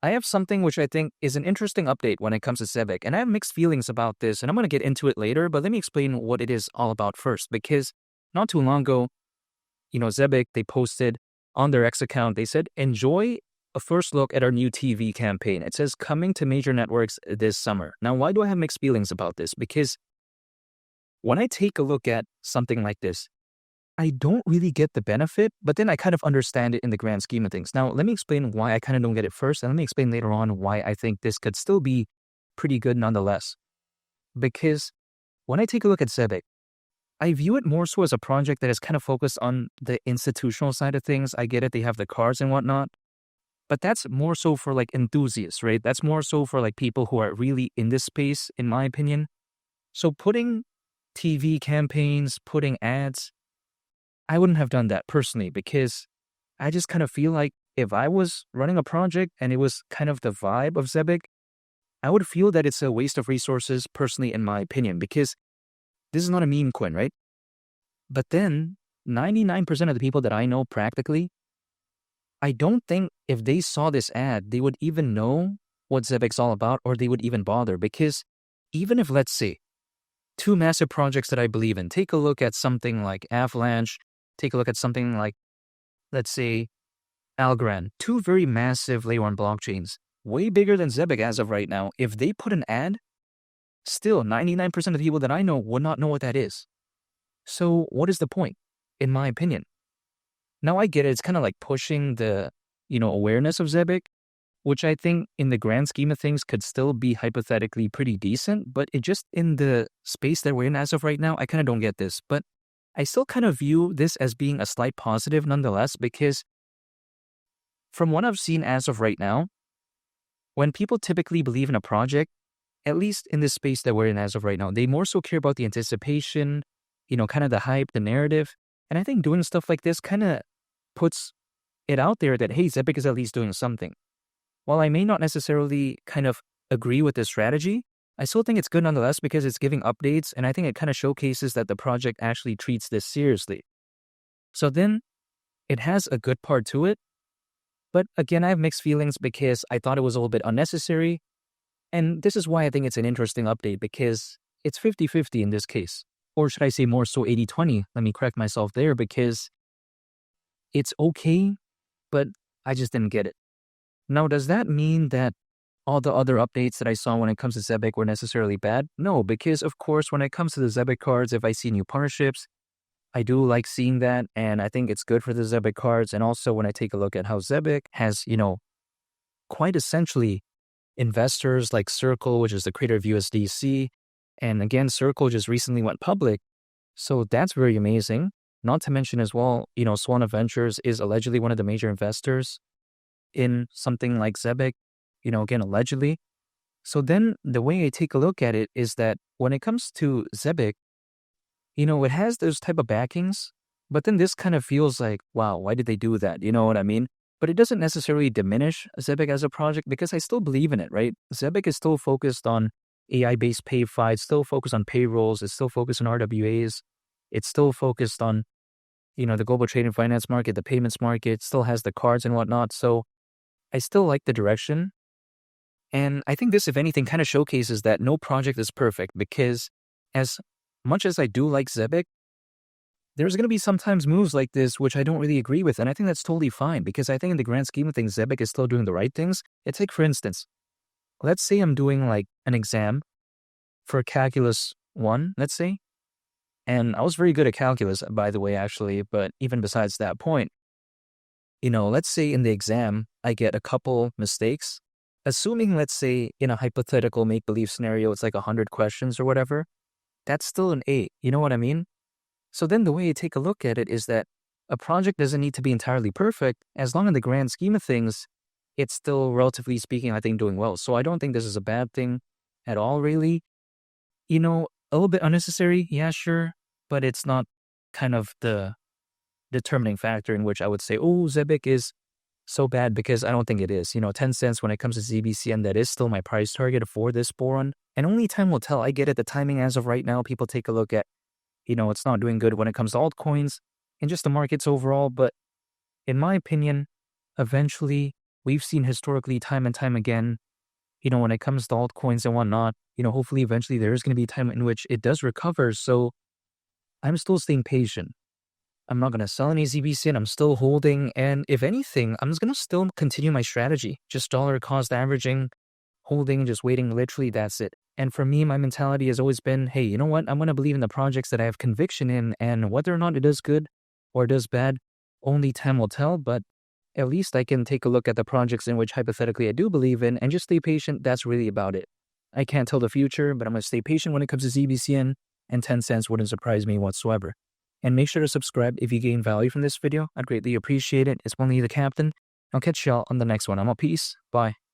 I have something which I think is an interesting update when it comes to Zebec, and I have mixed feelings about this, and I'm going to get into it later, but let me explain what it is all about first, because not too long ago, Zebec, they posted on their X account, they said, enjoy a first look at our new TV campaign. It says, coming to major networks this summer. Now, why do I have mixed feelings about this? Because when I take a look at something like this, I don't really get the benefit, but then I kind of understand it in the grand scheme of things. Now, let me explain why I kind of don't get it first, and let me explain later on why I think this could still be pretty good nonetheless. Because when I take a look at Zebec, I view it more so as a project that is kind of focused on the institutional side of things. I get it, they have the cards and whatnot, but that's more so for like enthusiasts, right? That's more so for like people who are really in this space, in my opinion. So putting TV campaigns, putting ads, I wouldn't have done that personally because I just kind of feel like if I was running a project and it was kind of the vibe of Zebec, I would feel that it's a waste of resources personally, in my opinion, because this is not a meme coin, right? But then 99% of the people that I know practically, I don't think if they saw this ad, they would even know what Zebec's all about or they would even bother because even if, let's say, two massive projects that I believe in, take a look at something like Avalanche, take a look at something like, let's say, Algorand, two very massive layer 1 blockchains, way bigger than Zebec as of right now. If they put an ad, still 99% of the people that I know would not know what that is. So what is the point, in my opinion? Now I get it, it's kind of like pushing the, awareness of Zebec, which I think in the grand scheme of things could still be hypothetically pretty decent, but it just in the space that we're in as of right now, I kind of don't get this. But I still kind of view this as being a slight positive nonetheless, because from what I've seen as of right now, when people typically believe in a project, at least in this space that we're in as of right now, they more so care about the anticipation, kind of the hype, the narrative. And I think doing stuff like this kind of puts it out there that, hey, Zebec is at least doing something. While I may not necessarily kind of agree with this strategy, I still think it's good nonetheless because it's giving updates, and I think it kind of showcases that the project actually treats this seriously. So then it has a good part to it, but again, I have mixed feelings because I thought it was a little bit unnecessary, and this is why I think it's an interesting update because it's 50-50 in this case. Or should I say more so 80-20? Let me correct myself there because it's okay, but I just didn't get it. Now, does that mean that all the other updates that I saw when it comes to Zebec were necessarily bad? No, because of course, when it comes to the Zebec cards, if I see new partnerships, I do like seeing that, and I think it's good for the Zebec cards. And also when I take a look at how Zebec has, quite essentially investors like Circle, which is the creator of USDC. And again, Circle just recently went public. So that's very amazing. Not to mention as well, Swan Ventures is allegedly one of the major investors in something like Zebec, again, allegedly. So then the way I take a look at it is that when it comes to Zebec, it has those type of backings, but then this kind of feels like, wow, why did they do that? You know what I mean? But it doesn't necessarily diminish Zebec as a project because I still believe in it, right? Zebec is still focused on AI-based pay-fi, it's still focused on payrolls, it's still focused on RWAs, it's still focused on, the global trade and finance market, the payments market, still has the cards and whatnot. So I still like the direction. And I think this, if anything, kind of showcases that no project is perfect because as much as I do like Zebec, there's going to be sometimes moves like this which I don't really agree with. And I think that's totally fine because I think in the grand scheme of things, Zebec is still doing the right things. It's like, for instance, let's say I'm doing like an exam for Calculus 1, let's say. And I was very good at calculus, by the way, actually. But even besides that point, let's say in the exam, I get a couple mistakes. Assuming, let's say, in a hypothetical make-believe scenario, it's like 100 questions or whatever, that's still an 8. You know what I mean? So then the way you take a look at it is that a project doesn't need to be entirely perfect. As long as in the grand scheme of things, it's still, relatively speaking, I think, doing well. So I don't think this is a bad thing at all, really. A little bit unnecessary, yeah, sure, but it's not kind of the determining factor in which I would say, oh, Zebec is so bad, because I don't think it is. 10 cents when it comes to ZBCN, that is still my price target for this bull run. And only time will tell. I get it. The timing as of right now, people take a look at, it's not doing good when it comes to altcoins and just the markets overall. But in my opinion, eventually we've seen historically time and time again, when it comes to altcoins and whatnot, hopefully eventually there is going to be a time in which it does recover. So I'm still staying patient. I'm not going to sell any ZBCN. I'm still holding. And if anything, I'm just going to still continue my strategy. Just dollar cost averaging, holding, just waiting. Literally, that's it. And for me, my mentality has always been, hey, you know what? I'm going to believe in the projects that I have conviction in. And whether or not it does good or it does bad, only time will tell. But at least I can take a look at the projects in which hypothetically I do believe in and just stay patient. That's really about it. I can't tell the future, but I'm going to stay patient when it comes to ZBCN, and 10 cents wouldn't surprise me whatsoever. And make sure to subscribe if you gain value from this video. I'd greatly appreciate it. It's only the captain. I'll catch y'all on the next one. I'm out. Peace. Bye.